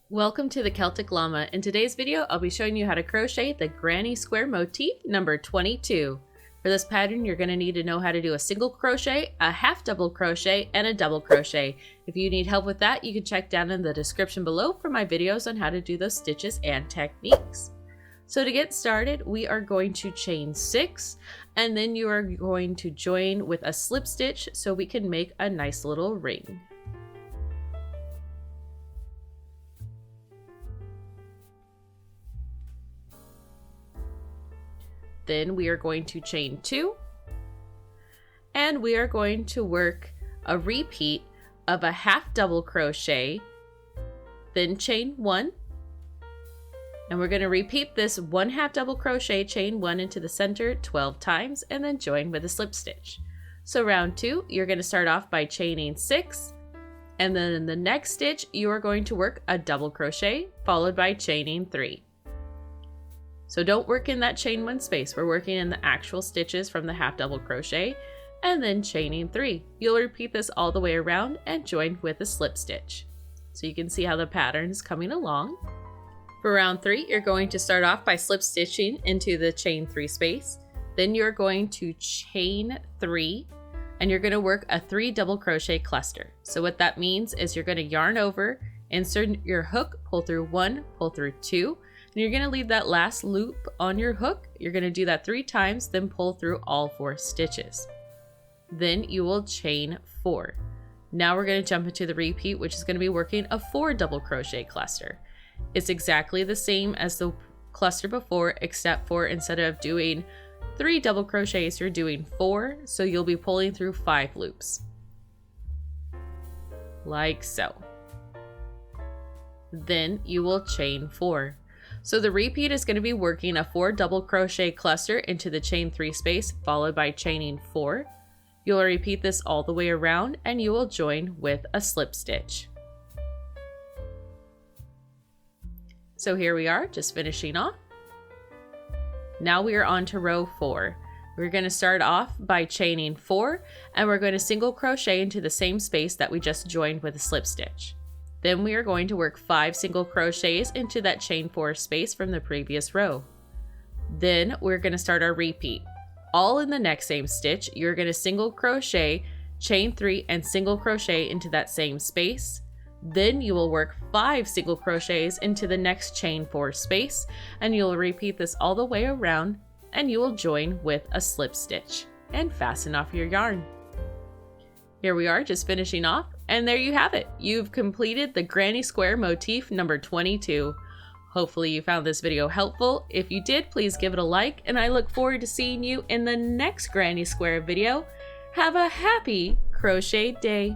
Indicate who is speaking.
Speaker 1: Welcome to the Celtic Llama. In today's video, I'll be showing you how to crochet the granny square motif number 22. For this pattern, you're going to need to know how to do a single crochet, a half double crochet, and a double crochet. If you need help with that, you can check down in the description below for my videos on how to do those stitches and techniques. So to get started, we are going to chain 6, and then you are going to join with a slip stitch so we can make a nice little ring. Then we are going to chain 2, and we are going to work a repeat of a half double crochet, then chain 1, and we're going to repeat this 1 half double crochet, chain 1 into the center 12 times, and then join with a slip stitch. So round 2, you're going to start off by chaining 6, and then in the next stitch you are going to work a double crochet followed by chaining 3. So don't work in that chain 1 space, we're working in the actual stitches from the half double crochet and then chaining 3. You'll repeat this all the way around and join with a slip stitch. So you can see how the pattern is coming along. For round 3, you're going to start off by slip stitching into the chain 3 space. Then you're going to chain 3 and you're going to work a 3 double crochet cluster. So what that means is you're going to yarn over, insert your hook, pull through 1, pull through 2, and you're going to leave that last loop on your hook. You're going to do that 3 times, then pull through all 4 stitches. Then you will chain 4. Now we're going to jump into the repeat, which is going to be working a 4 double crochet cluster. It's exactly the same as the cluster before, except for instead of doing 3 double crochets, you're doing 4, so you'll be pulling through 5 loops. Like so. Then you will chain 4. So the repeat is going to be working a 4 double crochet cluster into the chain 3 space followed by chaining 4. You'll repeat this all the way around and you will join with a slip stitch. So here we are, just finishing off. Now we are on to row 4. We're going to start off by chaining 4 and we're going to single crochet into the same space that we just joined with a slip stitch. Then we are going to work 5 single crochets into that chain 4 space from the previous row. Then we're going to start our repeat. All in the next same stitch, you're going to single crochet, chain 3, and single crochet into that same space. Then you will work 5 single crochets into the next chain 4 space, and you'll repeat this all the way around, and you will join with a slip stitch and fasten off your yarn. Here we are, just finishing off, and there you have it. You've completed the granny square motif number 22. Hopefully you found this video helpful. If you did, please give it a like, and I look forward to seeing you in the next granny square video. Have a happy crochet day.